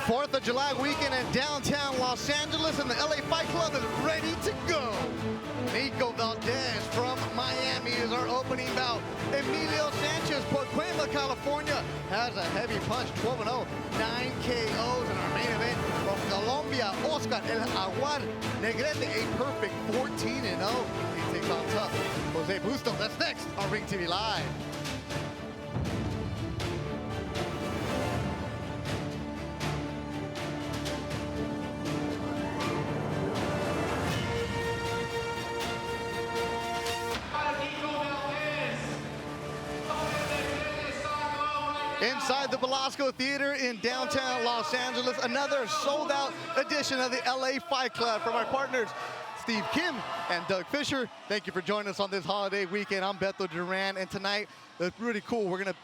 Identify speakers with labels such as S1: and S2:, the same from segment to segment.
S1: 4th of July weekend in downtown Los Angeles, and the LA Fight Club is ready to go. Niko Valdez from Miami is our opening bout. Emilio Sanchez, Porcuela, California, has a heavy punch, 12-0, 9 KOs in our main event. From Colombia, Oscar El Jaguar Negrete, a perfect 14-0. He takes on tough Jose Bustos. That's next on Ring TV Live. Inside the Velasco Theater in downtown Los Angeles, another sold-out edition of the LA Fight Club. For my partners, Steve Kim and Doug Fisher, thank you for joining us on this holiday weekend. I'm Beto Duran, and tonight, it's really cool. We're gonna,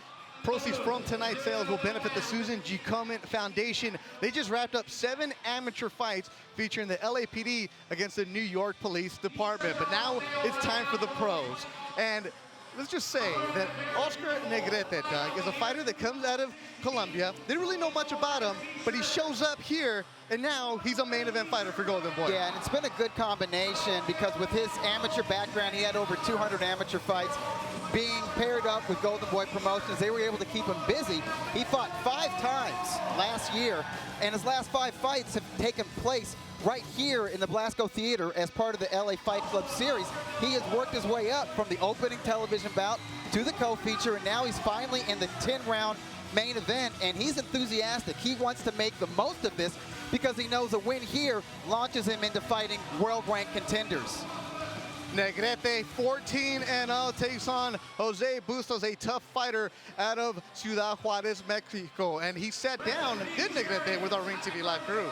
S1: proceeds from tonight's sales will benefit the Susan G. Komen Foundation. They just wrapped up 7 amateur fights featuring the LAPD against the New York Police Department. But now it's time for the pros. And let's just say that Oscar Negrete, Doug, is a fighter that comes out of Colombia. Didn't really know much about him, but he shows up here, and now he's a main event fighter for Golden Boy.
S2: Yeah, and it's been a good combination because with his amateur background, he had over 200 amateur fights. Being paired up with Golden Boy Promotions, they were able to keep him busy. He fought 5 times last year, and his last 5 fights have taken place right here in the Velasco Theater as part of the LA Fight Club series. He has worked his way up from the opening television bout to the co-feature, and now he's finally in the 10-round main event, and he's enthusiastic. He wants to make the most of this because he knows a win here launches him into fighting world-ranked contenders.
S1: Negrete, 14-0, takes on Jose Bustos, a tough fighter out of Ciudad Juarez, Mexico. And he sat down, did Negrete, with our Ring TV Live crew.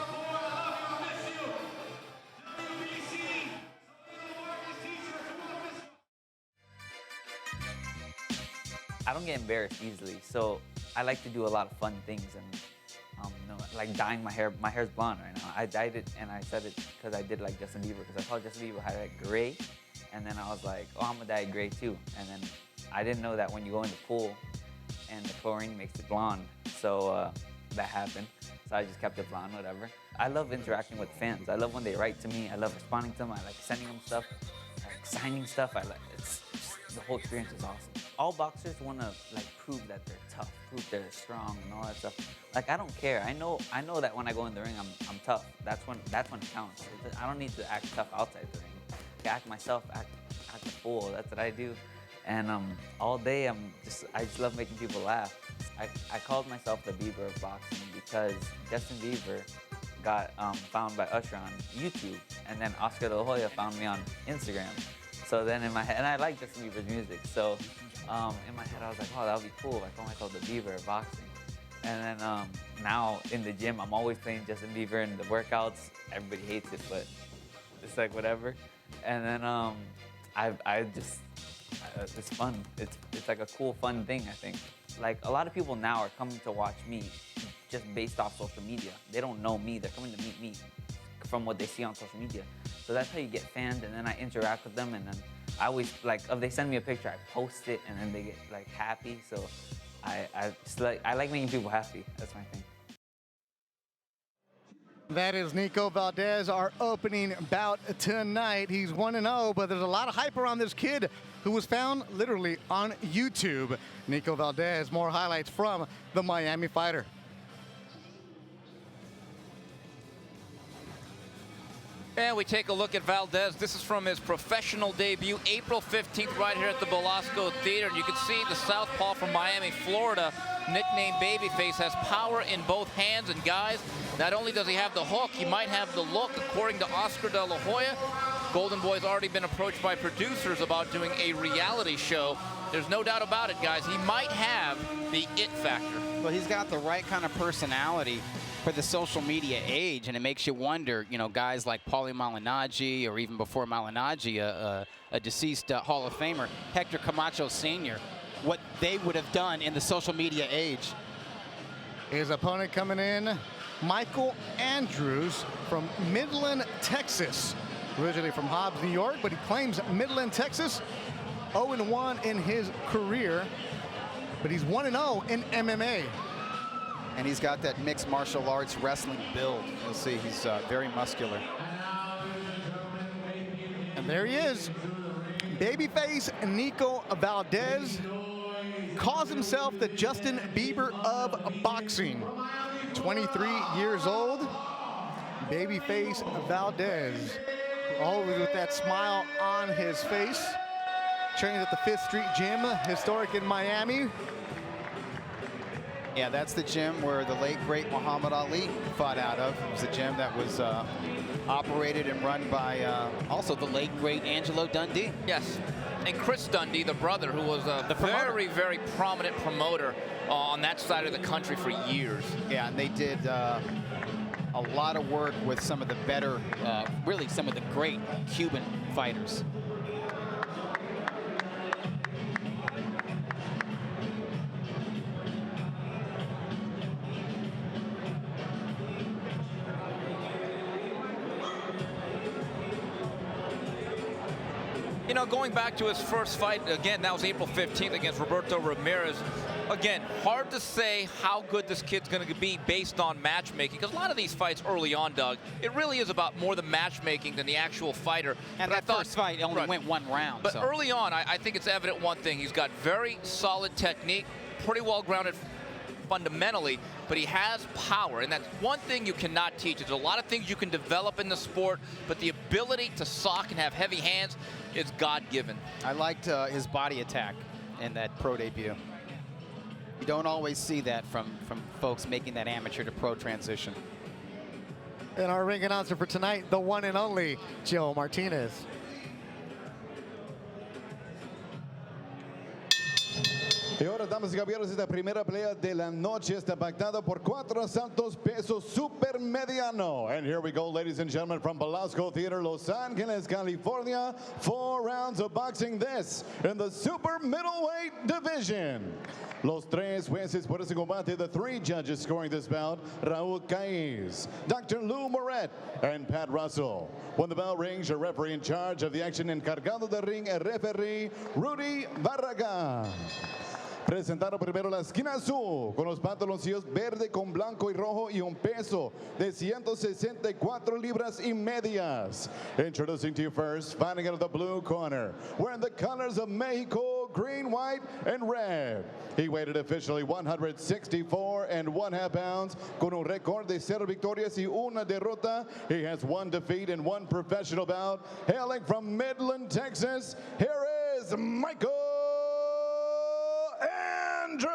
S3: I don't get embarrassed easily, so I like to do a lot of fun things, and you know, like dyeing my hair. My hair's blonde right now. I dyed it, and I said it because I did like Justin Bieber, because I thought Justin Bieber had like gray, and then I was like, oh, I'm gonna dye it gray too. And then I didn't know that when you go in the pool and the chlorine makes it blonde, so that happened. So I just kept it blonde, whatever. I love interacting with fans. I love when they write to me. I love responding to them. I like sending them stuff, like signing stuff. I like it's just, the whole experience is awesome. All boxers want to like prove that they're tough, prove they're strong and all that stuff. Like I don't care. I know that when I go in the ring, I'm tough. That's when it counts. I don't need to act tough outside the ring. I act myself, act a fool. That's what I do. And all day I just love making people laugh. I called myself the Bieber of boxing because Justin Bieber got found by Usher on YouTube, and then Oscar De La Hoya found me on Instagram. So then in my head, and I like Justin Bieber's music, so in my head I was like, oh, that would be cool. I call myself the Bieber of boxing. And then now in the gym, I'm always playing Justin Bieber in the workouts. Everybody hates it, but it's like whatever. And then it's fun. It's like a cool, fun thing, I think. Like a lot of people now are coming to watch me just based off social media. They don't know me. They're coming to meet me from what they see on social media. So that's how you get fans, and then I interact with them, and then I always, like, if they send me a picture, I post it, and then they get, like, happy. So I like making people happy. That's my thing.
S1: That is Niko Valdez, our opening bout tonight. He's 1-0, but there's a lot of hype around this kid who was found literally on YouTube. Niko Valdez, more highlights from the Miami fighter.
S4: And we take a look at Valdez. This is from his professional debut, April 15th, right here at the Velasco Theater. And you can see the southpaw from Miami, Florida, nicknamed Babyface, has power in both hands. And guys, not only does he have the hook, he might have the look, according to Oscar De La Hoya. Golden Boy's already been approached by producers about doing a reality show. There's no doubt about it, guys. He might have the it factor.
S5: Well, he's got the right kind of personality for the social media age, and it makes you wonder, you know, guys like Paulie Malignaggi, or even before Malignaggi, a deceased Hall of Famer, Hector Camacho Sr., what they would have done in the social media age.
S1: His opponent coming in, Michael Andrews from Midland, Texas. Originally from Hobbs, New York, but he claims Midland, Texas. 0-1 in his career, but he's 1-0 in MMA.
S2: And he's got that mixed martial arts wrestling build. You'll see he's very muscular.
S1: And there he is. Babyface Niko Valdez calls himself the Justin Bieber of boxing. 23 years old. Babyface Valdez. Always with that smile on his face. Trains at the 5th Street Gym, historic in Miami.
S2: Yeah, that's the gym where the late, great Muhammad Ali fought out of. It was a gym that was operated and run by
S5: Also the late, great Angelo Dundee.
S4: Yes. And Chris Dundee, the brother, who was a very, very prominent promoter on that side of the country for years.
S2: Yeah, and they did a lot of work with some of the better,
S5: Really some of the great Cuban fighters.
S4: You know, going back to his first fight, again, that was April 15th against Roberto Ramirez. Again, hard to say how good this kid's going to be based on matchmaking, because a lot of these fights early on, Doug, it really is about more the matchmaking than the actual fighter.
S5: And that first fight only went 1 round.
S4: But
S5: so.
S4: early on, I think it's evident one thing. He's got very solid technique, pretty well grounded fundamentally, but he has power, and that's one thing you cannot teach. There's a lot of things you can develop in the sport, but the ability to sock and have heavy hands is God-given.
S2: I liked his body attack in that pro debut. You don't always see that from folks making that amateur to pro transition.
S1: And our ring announcer for tonight, the one and only Joe Martinez.
S6: Y ahora, damas y caballeros, esta primera pelea de la noche está pactada por 4 asaltos peso supermediano. And here we go, ladies and gentlemen, from Velasco Theater, Los Angeles, California. 4 rounds of boxing this in the super middleweight division. Los 3 jueces por ese combate, the 3 judges scoring this bout, Raul Caiz, Dr. Lou Moret, and Pat Russell. When the bell rings, your referee in charge of the action, encargado del ring, el referee Rudy Barragán. Presentaron primero la esquina azul con los pantaloncillos verde con blanco y rojo y un peso de 164 libras y medias. Introducing to you first, fighting out of the blue corner, wearing the colors of Mexico, green, white, and red. He weighed officially 164 1/2 pounds con un récord de 0 victorias y 1 derrota. He has 1 defeat and 1 professional bout. Hailing from Midland, Texas, here is Michael Andrews.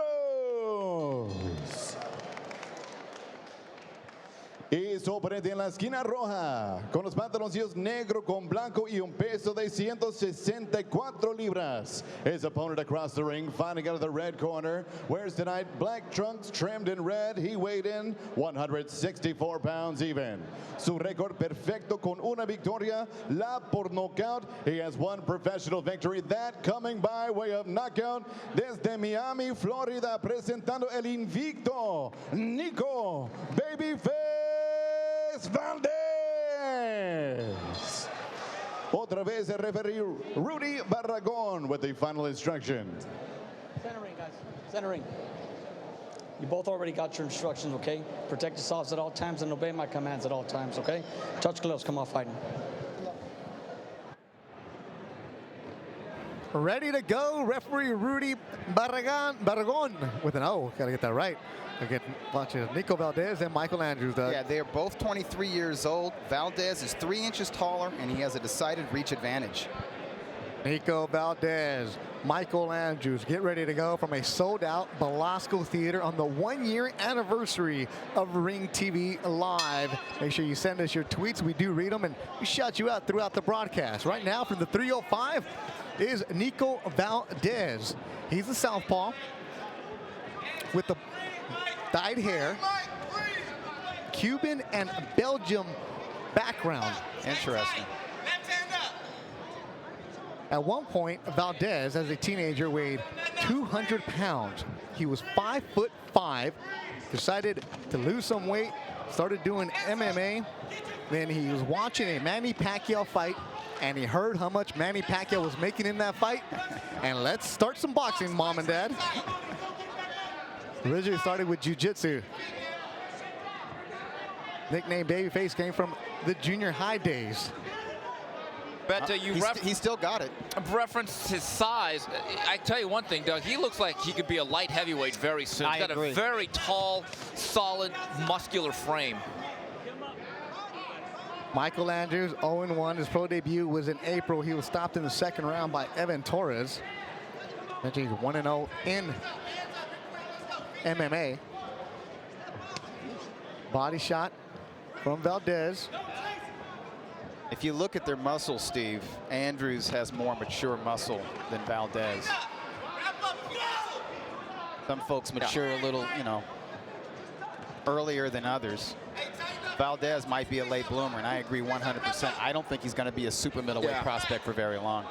S6: Y su oponente en la esquina roja, con los pantaloncillos negro con blanco y un peso de 164 libras. His opponent across the ring, fighting out of the red corner, wears tonight black trunks trimmed in red. He weighed in 164 pounds even. Su récord perfecto con una victoria, la por knockout. He has 1 professional victory, that coming by way of knockout desde Miami, Florida, presentando el invicto, Niko Babyface Valdez. Otra vez el referee Rudy Barragón with the final instructions.
S7: Center ring, guys. Center ring. You both already got your instructions, okay? Protect yourselves at all times and obey my commands at all times, okay? Touch gloves, come off fighting.
S1: Ready to go, referee Rudy Barragón with an O. Gotta get that right. Again, watching Niko Valdez and Michael Andrews, Doug.
S2: Yeah, they are both 23 years old. Valdez is 3 inches taller, and he has a decided reach advantage.
S1: Niko Valdez, Michael Andrews, get ready to go from a sold-out Velasco Theater on the 1-year anniversary of Ring TV Live. Make sure you send us your tweets. We do read them, and we shout you out throughout the broadcast. Right now, from the 305 is Niko Valdez. He's a southpaw with the dyed hair, Cuban and Belgium background.
S2: Interesting.
S1: At one point, Valdez, as a teenager, weighed 200 pounds. He was 5'5", decided to lose some weight, started doing MMA. Then he was watching a Manny Pacquiao fight, and he heard how much Manny Pacquiao was making in that fight. And let's start some boxing, Mom and Dad. Originally started with jiu-jitsu. nickname Babyface, came from the junior high days.
S4: But
S2: He still got it.
S4: referenced his size. I tell you one thing, Doug, he looks like he could be a light heavyweight very soon. He's got
S2: agree.
S4: a very tall, solid, muscular frame.
S1: Michael Andrews, 0-1. His pro debut was in April. He was stopped in the second round by Evan Torres. He's 1-0 in MMA. Body shot from Valdez.
S5: If you look at their muscle, Steve, Andrews has more mature muscle than Valdez. Some folks mature a little, you know, earlier than others. Valdez might be a late bloomer, and I agree 100%. I don't think he's going to be a super middleweight prospect for very long.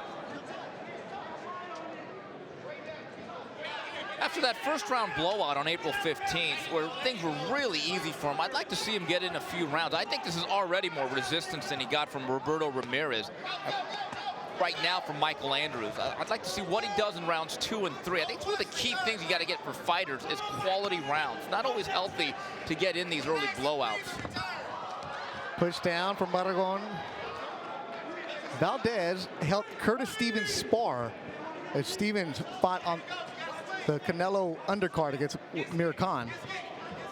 S4: After that first round blowout on April 15th, where things were really easy for him, I'd like to see him get in a few rounds. I think this is already more resistance than he got from Roberto Ramirez. Right now from Michael Andrews. I'd like to see what he does in rounds 2 and 3. I think it's one of the key things you got to get for fighters is quality rounds. Not always healthy to get in these early blowouts.
S1: Push down from Barragon. Valdez helped Curtis Stevens spar as Stevens fought on the Canelo undercard against Mir Khan.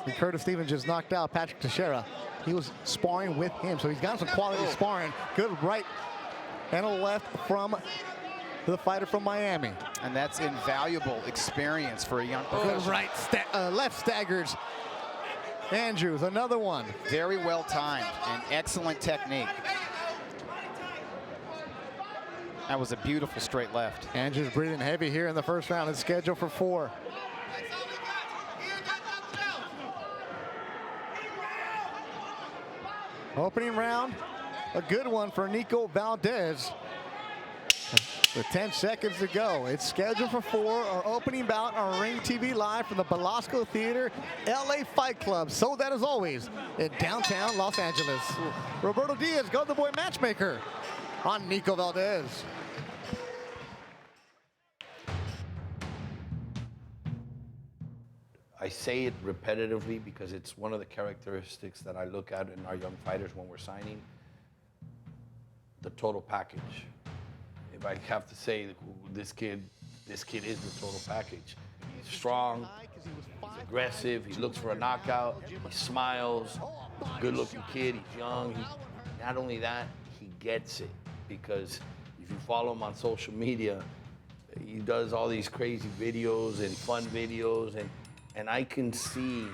S1: And Curtis Stevens just knocked out Patrick Teixeira. He was sparring with him, so he's got some quality sparring. Good right and a left from the fighter from Miami.
S5: And that's invaluable experience for a young professional.
S1: Good right, left staggers. Andrews, another one.
S5: Very well timed and excellent technique. That was a beautiful straight left.
S1: Andrews breathing heavy here in the first round. It's scheduled for 4. Opening round, a good one for Niko Valdez. With 10 seconds to go. It's scheduled for 4. Our opening bout on Ring TV live from the Belasco Theater, LA Fight Club. So that as always in downtown Los Angeles. Roberto Diaz, Golden Boy matchmaker on Niko Valdez.
S8: I say it repetitively because it's one of the characteristics that I look at in our young fighters when we're signing. The total package. If I have to say this kid is the total package. He's strong, he's aggressive, he looks for a knockout, he smiles, he's a good-looking kid, he's young. Not only that, he gets it, because if you follow him on social media, he does all these crazy videos and fun videos, and I can see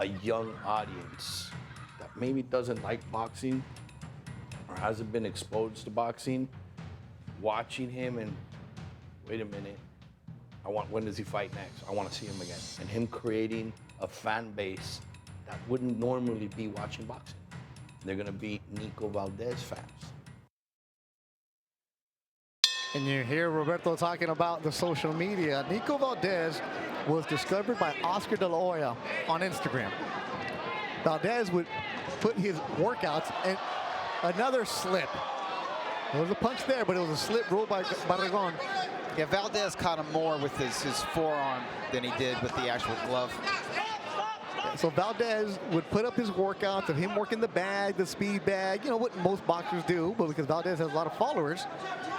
S8: a young audience that maybe doesn't like boxing or hasn't been exposed to boxing, watching him and, wait a minute, when does he fight next? I want to see him again. And him creating a fan base that wouldn't normally be watching boxing. They're going to be Niko Valdez fans.
S1: And you hear Roberto talking about the social media. Niko Valdez was discovered by Oscar De La Hoya on Instagram. Valdez would put his workouts and another slip. There was a punch there, but it was a slip ruled by Barragon.
S5: Yeah, Valdez caught him more with his forearm than he did with the actual glove.
S1: So Valdez would put up his workouts of him working the bag, the speed bag, you know what most boxers do, but because Valdez has a lot of followers,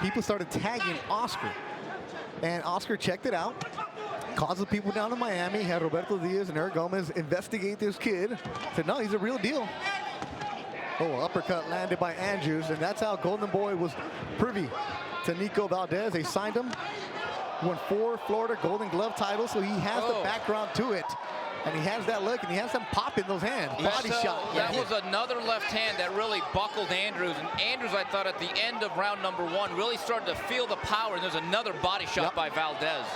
S1: people started tagging Oscar. And Oscar checked it out, called the people down in Miami, had Roberto Diaz and Eric Gomez investigate this kid. Said, no, he's a real deal. Oh, uppercut landed by Andrews, and that's how Golden Boy was privy to Niko Valdez. They signed him, won 4 Florida Golden Glove titles, so he has the background to it. And he has that look, and he has some pop in those hands. Body shot.
S4: That was another left hand that really buckled Andrews. And Andrews, I thought, at the end of round number 1, really started to feel the power. And there's another body shot by Valdez.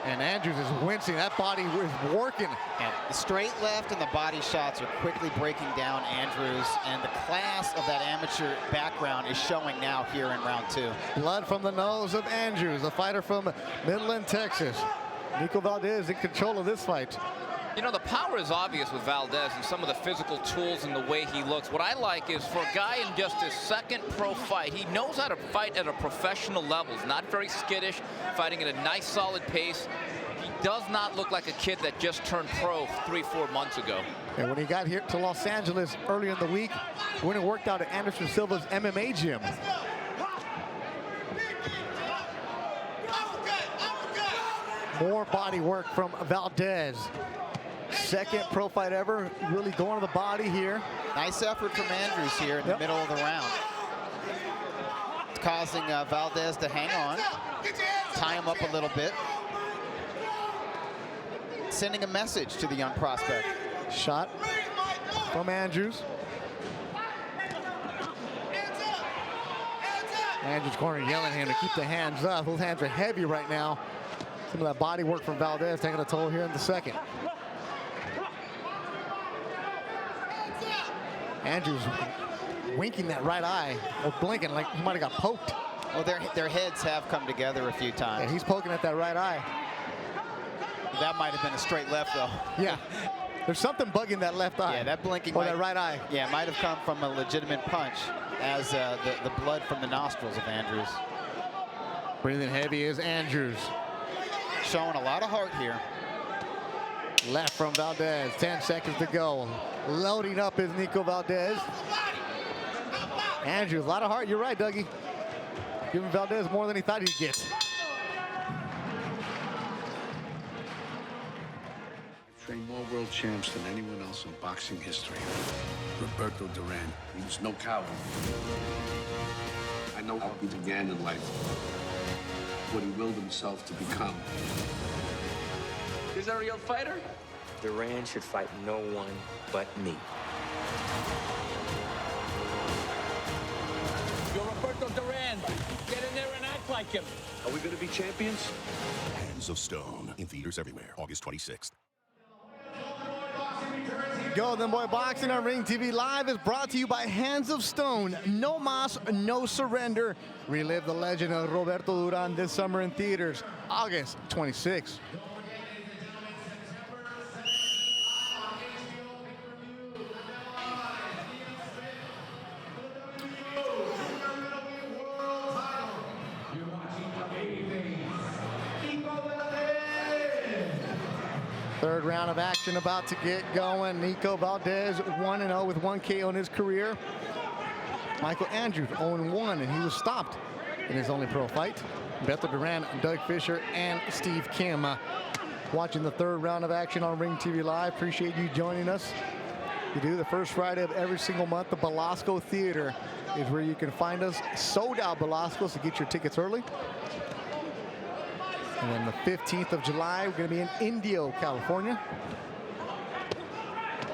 S1: And Andrews is wincing. That body is working.
S5: And the straight left and the body shots are quickly breaking down Andrews. And the class of that amateur background is showing now here in round 2.
S1: Blood from the nose of Andrews, a fighter from Midland, Texas. Niko Valdez in control of this fight.
S4: You know, the power is obvious with Valdez and some of the physical tools and the way he looks. What I like is for a guy in just his second pro fight, he knows how to fight at a professional level. He's not very skittish, fighting at a nice, solid pace. He does not look like a kid that just turned pro 3-4 months ago.
S1: And when he got here to Los Angeles earlier in the week, when he worked out at Anderson Silva's MMA gym. More body work from Valdez. Second pro fight ever, really going to the body here.
S2: Nice effort from Andrews here in the middle of the round. It's causing Valdez to hang on, tie him up a little bit. Sending a message to the young prospect.
S1: Shot from Andrews. Andrews corner yelling at him to keep the hands up. Those hands are heavy right now. Some of that body work from Valdez taking a toll here in the second. Andrews winking that right eye, or blinking like he might have got poked.
S2: Well, their heads have come together a few times.
S1: Yeah, he's poking at that right eye.
S2: That might have been a straight left, though.
S1: Yeah, there's something bugging that left eye.
S2: Yeah, that blinking.
S1: Or that right eye.
S2: Yeah, might have come from a legitimate punch, as the blood from the nostrils of Andrews.
S1: Breathing heavy is Andrews.
S2: Showing a lot of heart here.
S1: Left from Valdez, 10 seconds to go. Loading up is Niko Valdez. Andrews, a lot of heart. You're right, Dougie. Giving Valdez more than he thought he'd get.
S9: Trained more world champs than anyone else in boxing history. Roberto Duran, he was no coward. I know how he began in life, what he willed himself to become.
S10: Is that a real fighter? Duran should fight no one but me.
S11: You're Roberto Duran. Get in there and act like him.
S9: Are we going to be champions?
S12: Hands of Stone, in theaters everywhere, August 26th.
S1: Golden Boy Boxing on Ring TV Live is brought to you by Hands of Stone. No mas, no surrender. Relive the legend of Roberto Duran this summer in theaters, August 26th. Third round of action about to get going. Niko Valdez 1-0 with 1 KO in his career. Michael Andrews 0-1, and he was stopped in his only pro fight. Beto Duran, Doug Fisher, and Steve Kim. Watching the third round of action on Ring TV Live. Appreciate you joining us. We do the first Friday of every single month. The Belasco Theater is where you can find us. Sold out Belasco, so get your tickets early. And then the 15th of July, we're going to be in Indio, California.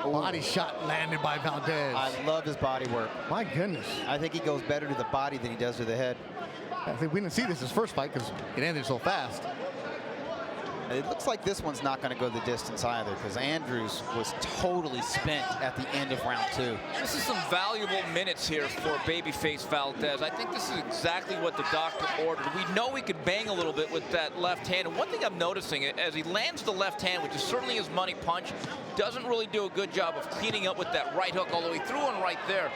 S1: Body shot landed by Valdez.
S2: I love his body work.
S1: My goodness.
S2: I think he goes better to the body than he does to the head.
S1: I think we didn't see this his first fight because it ended so fast.
S2: It looks like this one's not going to go the distance either, because Andrews was totally spent at the end of round 2.
S4: This is some valuable minutes here for babyface Valdez. I think this is exactly what the doctor ordered. We know he could bang a little bit with that left hand. And one thing I'm noticing, as he lands the left hand, which is certainly his money punch, doesn't really do a good job of cleaning up with that right hook, although he threw one right there.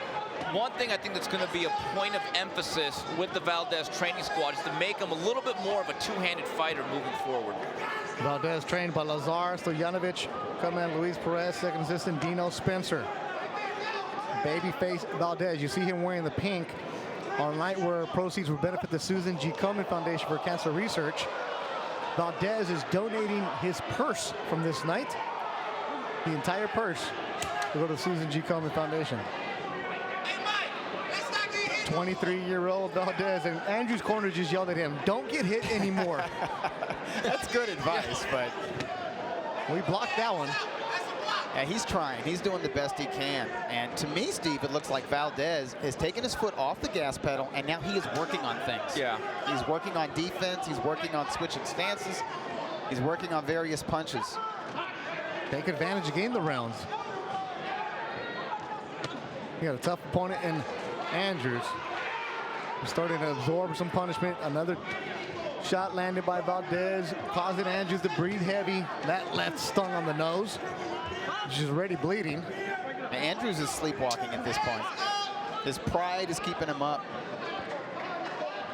S4: One thing I think that's going to be a point of emphasis with the Valdez training squad is to make him a little bit more of a two-handed fighter moving forward.
S1: Valdez trained by Lazar Stojanovic, Command Luis Perez, second assistant Dino Spencer. Babyface Valdez, you see him wearing the pink on a night where proceeds will benefit the Susan G. Komen Foundation for Cancer Research. Valdez is donating his purse from this night. The entire purse to go to the Susan G. Komen Foundation. 23-year-old Valdez, and Andrews' corner just yelled at him, "Don't get hit anymore."
S2: That's good advice, but
S1: we blocked that one.
S2: Yeah, he's trying. He's doing the best he can. And to me, Steve, it looks like Valdez has taken his foot off the gas pedal, and now he is working on things.
S4: Yeah.
S2: He's working on defense. He's working on switching stances. He's working on various punches.
S1: Take advantage, gain the rounds. He got a tough opponent in Andrews. He's starting to absorb some punishment. Another shot landed by Valdez, causing Andrews to breathe heavy. That left stung on the nose. She's already bleeding.
S2: Andrews is sleepwalking at this point. His pride is keeping him up.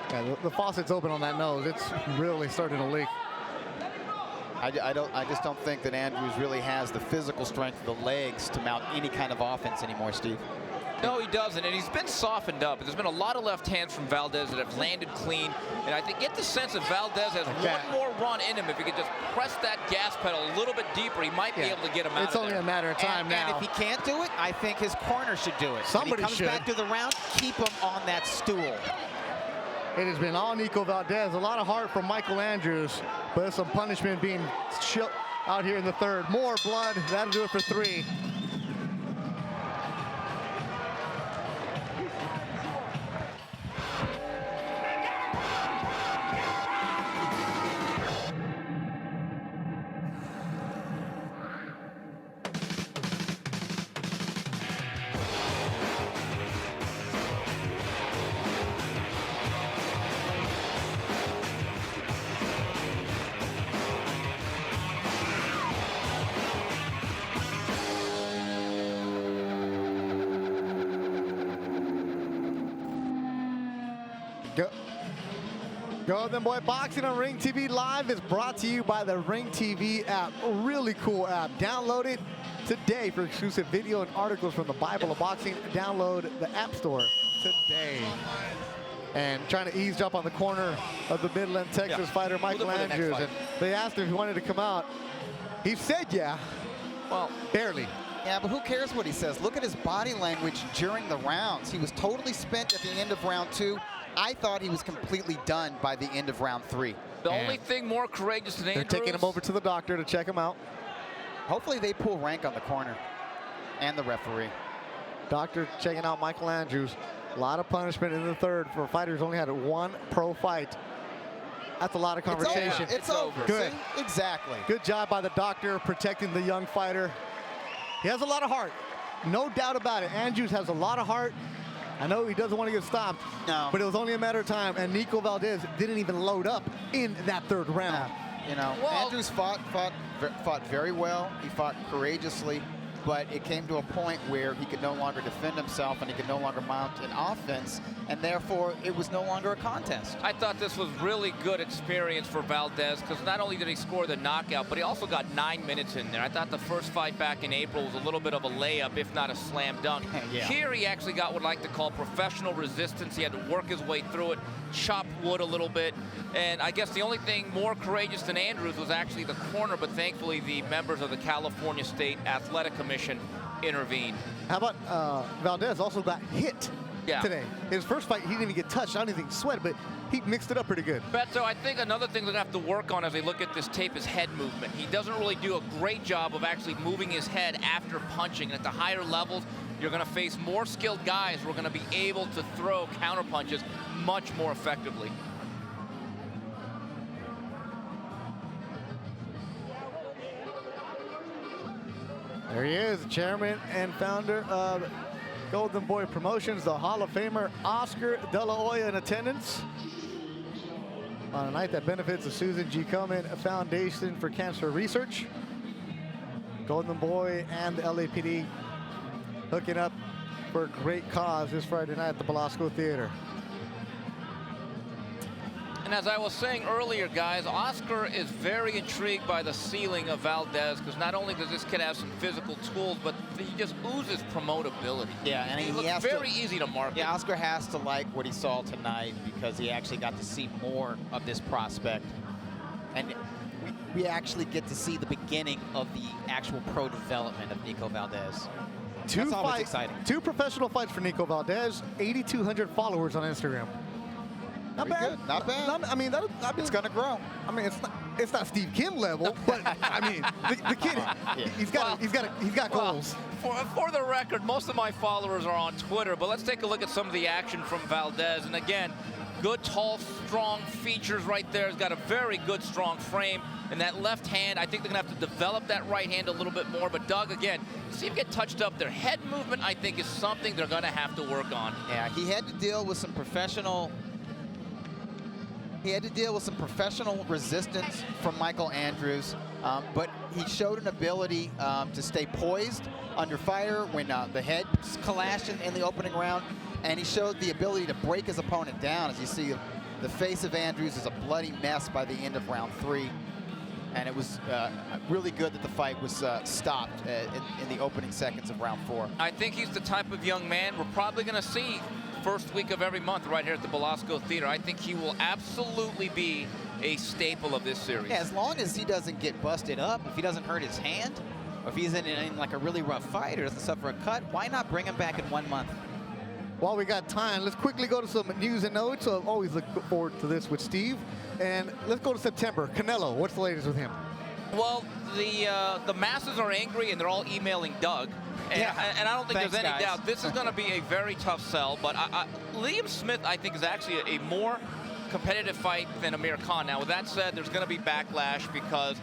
S1: Yeah, the faucet's open on that nose. It's really starting to leak.
S2: I just don't think that Andrews really has the physical strength, the legs to mount any kind of offense anymore, Steve.
S4: No, he doesn't, and he's been softened up. There's been a lot of left hands from Valdez that have landed clean, and I think get the sense that Valdez has one more run in him. If he could just press that gas pedal a little bit deeper, he might be able to get him out
S1: It's
S4: of
S1: only
S4: there.
S1: a matter of time now.
S2: And if he can't do it, I think his corner should do it.
S1: Somebody
S2: when he
S1: should.
S2: comes back to the round, keep him on that stool.
S1: It has been all Niko Valdez. A lot of heart from Michael Andrews, but some punishment being out here in the third. More blood. That'll do it for 3. Golden Boy Boxing on Ring TV Live is brought to you by the Ring TV app. A really cool app. Download it today for exclusive video and articles from the Bible of Boxing. Download the App Store today. And trying to eavesdrop on the corner of the Midland, Texas fighter, Michael Andrews. And they asked him if he wanted to come out. He said, yeah. Well, barely.
S2: Yeah, but who cares what he says? Look at his body language during the rounds. He was totally spent at the end of round 2. I thought he was completely done by the end of round 3.
S4: The only thing more courageous than Andrews.
S1: They're taking him over to the doctor to check him out.
S2: Hopefully they pull rank on the corner and the referee.
S1: Doctor checking out Michael Andrews. A lot of punishment in the third for fighters who only had 1 pro fight. That's a lot of conversation.
S2: It's over.
S1: Good.
S2: See? Exactly.
S1: Good job by the doctor protecting the young fighter. He has a lot of heart. No doubt about it. Andrews has a lot of heart. I know he doesn't want to get stopped, but it was only a matter of time, and Niko Valdez didn't even load up in that third round.
S2: You know, Andrews fought very well. He fought courageously, but it came to a point where he could no longer defend himself and he could no longer mount an offense, and therefore it was no longer a contest.
S4: I thought this was really good experience for Valdez because not only did he score the knockout, but he also got 9 minutes in there. I thought the first fight back in April was a little bit of a layup, if not a slam dunk.
S2: Yeah.
S4: Here he actually got what I like to call professional resistance. He had to work his way through it, chop wood a little bit, and I guess the only thing more courageous than Andrews was actually the corner, but thankfully the members of the California State Athletic Commission intervened.
S1: How about Valdez also got hit today. His first fight, he didn't even get touched. I don't even think sweat, but he mixed it up pretty good.
S4: Beto, I think another thing they're going to have to work on as they look at this tape is head movement. He doesn't really do a great job of actually moving his head after punching. And at the higher levels, you're going to face more skilled guys who are going to be able to throw counter punches much more effectively.
S1: There he is, chairman and founder of Golden Boy Promotions, the Hall of Famer Oscar De La Hoya in attendance on a night that benefits the Susan G. Komen Foundation for Cancer Research. Golden Boy and the LAPD hooking up for a great cause this Friday night at the Belasco Theater.
S4: And as I was saying earlier, guys, Oscar is very intrigued by the ceiling of Valdez because not only does this kid have some physical tools, but he just oozes promotability.
S2: Yeah, and he
S4: looks very easy to market.
S2: Yeah, Oscar has to like what he saw tonight because he actually got to see more of this prospect. And we actually get to see the beginning of the actual pro development of Niko Valdez. That's always exciting.
S1: 2 professional fights for Niko Valdez, 8,200 followers on Instagram. Not bad.
S2: Good. Not bad.
S1: I mean,
S2: it's gonna grow.
S1: I mean, it's not Steve Kim level, but I mean, the kid, he's got goals.
S4: For the record, most of my followers are on Twitter, but let's take a look at some of the action from Valdez. And again, good, tall, strong features right there. He's got a very good, strong frame. And that left hand, I think they're gonna have to develop that right hand a little bit more. But Doug, again, see him get touched up. Their head movement, I think, is something they're gonna have to work on.
S2: Yeah, he had to deal with some professional. He had to deal with some professional resistance from Michael Andrews, but he showed an ability to stay poised under fire when the head clashed in the opening round, and he showed the ability to break his opponent down. As you see, the face of Andrews is a bloody mess by the end of round 3. and it was really good that the fight was stopped in the opening seconds of round 4.
S4: I think he's the type of young man we're probably going to see first week of every month right here at the Belasco Theater. I think he will absolutely be a staple of this series.
S2: Yeah, as long as he doesn't get busted up, if he doesn't hurt his hand, or if he's in like a really rough fight or doesn't suffer a cut, why not bring him back in 1 month?
S1: While we got time, let's quickly go to some news and notes. So always look forward to this with Steve. And let's go to September. Canelo, what's the latest with him?
S4: Well, the masses are angry and they're all emailing Doug. And I don't think there's any doubt this is going to be a very tough sell. But Liam Smith, I think, is actually a more competitive fight than Amir Khan. Now, with that said, there's going to be backlash because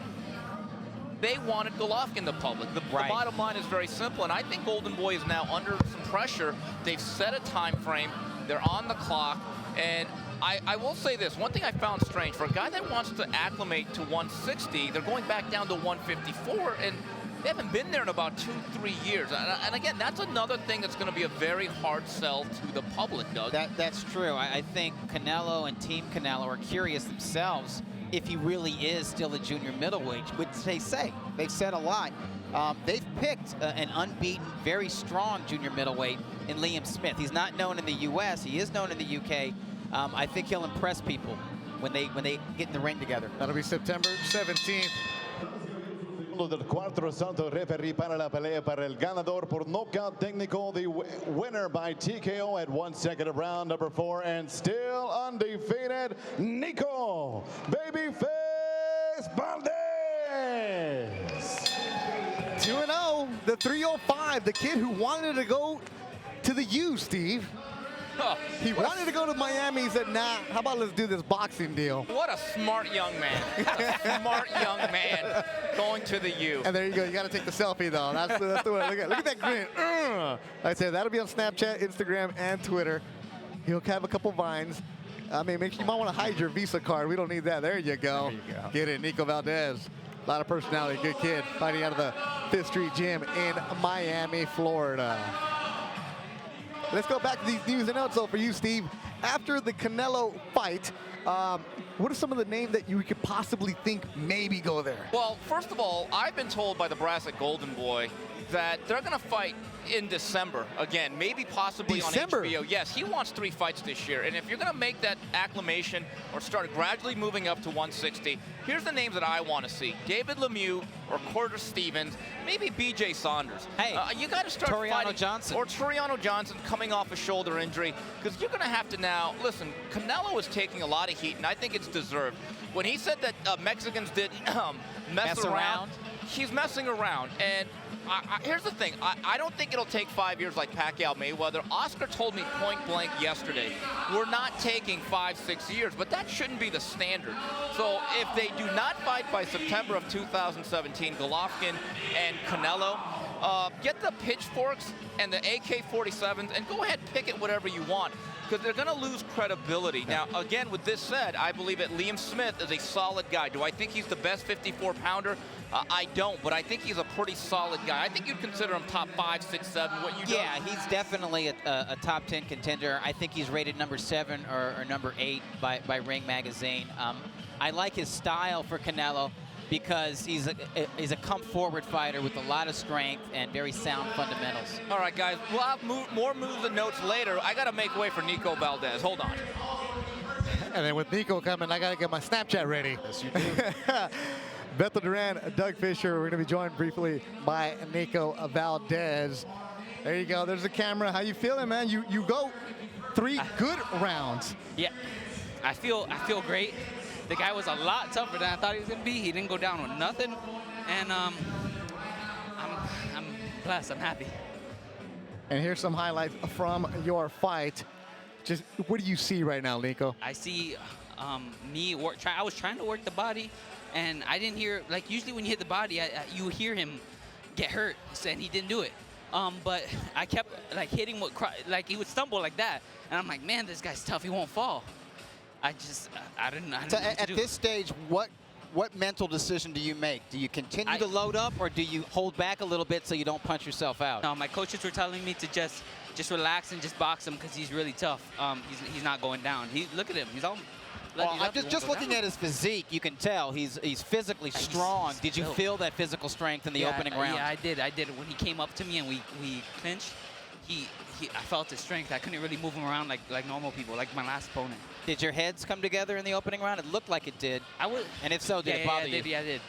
S4: they wanted Golovkin the public. The bottom line is very simple, and I think Golden Boy is now under some pressure. They've set a time frame. They're on the clock, and I will say this. One thing I found strange, for a guy that wants to acclimate to 160, they're going back down to 154, and they haven't been there in about 2-3 years. And again, that's another thing that's going to be a very hard sell to the public, Doug.
S5: That's true. I think Canelo and Team Canelo are curious themselves if he really is still a junior middleweight, which they say. They've said a lot. They've picked an unbeaten, very strong junior middleweight in Liam Smith. He's not known in the U.S. He is known in the U.K. I think he'll impress people when they get in the ring together.
S1: That'll be September 17th.
S6: Del cuarto santo referee para la pelea para el ganador por nocaut técnico, the winner by TKO at 1 second of round number 4, and still undefeated, Niko Babyface VALDES.
S1: 2-0, the 305, the kid who wanted to go to the U, Steve. He wanted to go to Miami. He said, nah, how about let's do this boxing deal?
S4: What a smart young man. A smart young man going to the U.
S1: And there you go. You got to take the selfie, though. That's the way. Look at that grin. I said that'll be on Snapchat, Instagram, and Twitter. He'll have a couple vines. I mean, you might want to hide your Visa card. We don't need that. There you go.
S2: There you go.
S1: Get it, Niko Valdez. A lot of personality. Good kid. Fighting out of the 5th Street Gym in Miami, Florida. Let's go back to these news and notes. So for you, Steve, after the Canelo fight, what are some of the names that you could possibly think maybe go there?
S4: Well, first of all, I've been told by the brass at Golden Boy that they're going to fight in December again, maybe possibly on HBO. Yes, he wants 3 fights this year, and if you're going to make that acclimation or start gradually moving up to 160, here's the names that I want to see: David Lemieux or Porter Stevens, maybe BJ Saunders.
S5: Hey,
S4: you got to start
S5: Toriano Johnson.
S4: Or Toriano Johnson coming off a shoulder injury, because you're going to have to now listen. Canelo is taking a lot of heat, and I think it's deserved. When he said that Mexicans did mess around, he's messing around. And here's the thing. I don't think it'll take 5 years like Pacquiao Mayweather. Oscar told me point blank yesterday, we're not taking 5-6 years, but that shouldn't be the standard. So if they do not fight by September of 2017, Golovkin and Canelo, get the pitchforks and the AK-47s and go ahead and pick it whatever you want, because they're going to lose credibility. Now, again, with this said, I believe that Liam Smith is a solid guy. Do I think he's the best 54-pounder? I don't, but I think he's a pretty solid guy. I think you'd consider him top 5, 6, 7. What you
S5: Yeah, he's definitely a top 10 contender. I think he's rated number 7 or number 8 by Ring Magazine. I like his style for Canelo because he's a come-forward fighter with a lot of strength and very sound fundamentals.
S4: All right, guys, we'll have more moves and notes later. I got to make way for Niko Valdez. Hold on.
S1: And then with Niko coming, I got to get my Snapchat ready.
S2: Yes, you do.
S1: Beto Duran, Doug Fisher. We're going to be joined briefly by Niko Valdez. There you go. There's the camera. How you feeling, man? You go 3 good rounds.
S13: Yeah, I feel great. The guy was a lot tougher than I thought he was going to be. He didn't go down with nothing, and I'm blessed. I'm happy.
S1: And here's some highlights from your fight. Just what do you see right now, Niko?
S13: I see me work. I was trying to work the body, and I didn't hear, like usually when you hit the body, you hear him get hurt, and he didn't do it. But I kept like hitting like he would stumble like that, and I'm like, man, this guy's tough. He won't fall. I didn't know what to do.
S2: At this stage, what mental decision do you make? Do you continue to load up, or do you hold back a little bit so you don't punch yourself out?
S13: No, my coaches were telling me to just relax and just box him because he's really tough. He's not going down. Look at him.
S2: Well, I'm just looking at his physique. You can tell he's physically strong. Did you feel that physical strength in the opening round?
S13: Yeah, I did. When he came up to me and we clinched, I felt his strength. I couldn't really move him around like normal people, like my last opponent.
S2: Did your heads come together in the opening round? It looked like it did. And if so, did it bother you?
S13: Yeah, I did.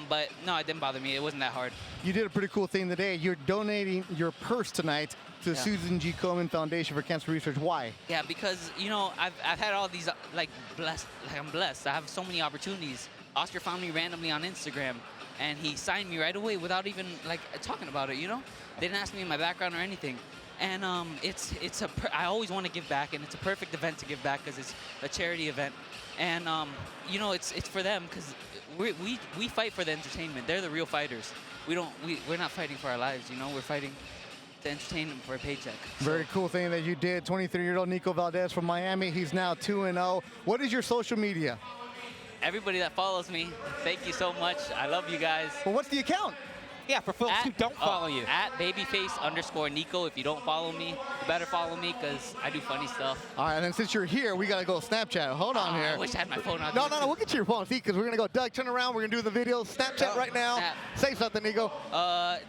S13: But no, it didn't bother me. It wasn't that hard.
S1: You did a pretty cool thing today. You're donating your purse tonight to the Susan G. Komen Foundation for Cancer Research. Why?
S13: Yeah, because, you know, I've had all these, I'm blessed. I have so many opportunities. Oscar found me randomly on Instagram, and he signed me right away without even, talking about it, you know? They didn't ask me my background or anything. And I always want to give back, and it's a perfect event to give back because it's a charity event. And, you know, it's for them because we fight for the entertainment. They're the real fighters. We're not fighting for our lives, you know? We're fighting to entertain them for a paycheck.
S1: Very cool thing that you did. 23-year-old Niko Valdez from Miami. He's now 2-0. What is your social media?
S13: Everybody that follows me, thank you so much. I love you guys.
S1: Well, what's the account?
S2: Yeah, for folks who don't follow you.
S13: At babyface_Niko. If you don't follow me, you better follow me because I do funny stuff.
S1: All right, and then since you're here, we got to go Snapchat. Hold on here.
S13: I wish I had my phone on.
S1: No, we'll get to your phone, see, because we're going to go. Doug, turn around. We're going to do the video. Snapchat right now. Say something, Niko.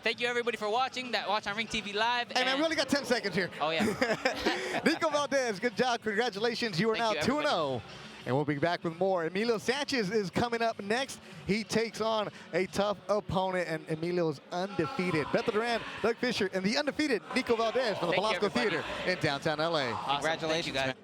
S13: Thank you, everybody, for watching. Watch on Ring TV Live.
S1: Hey, man, we only got 10 seconds here.
S13: Oh, yeah.
S1: Niko Valdez, good job. Congratulations. You are now 2-0. And we'll be back with more. Emilio Sanchez is coming up next. He takes on a tough opponent, and Emilio is undefeated. Beto Duran, Doug Fisher, and the undefeated Niko Valdez from the Belasco Theater in downtown LA.
S13: Awesome.
S2: Congratulations,
S13: Thank you, guys.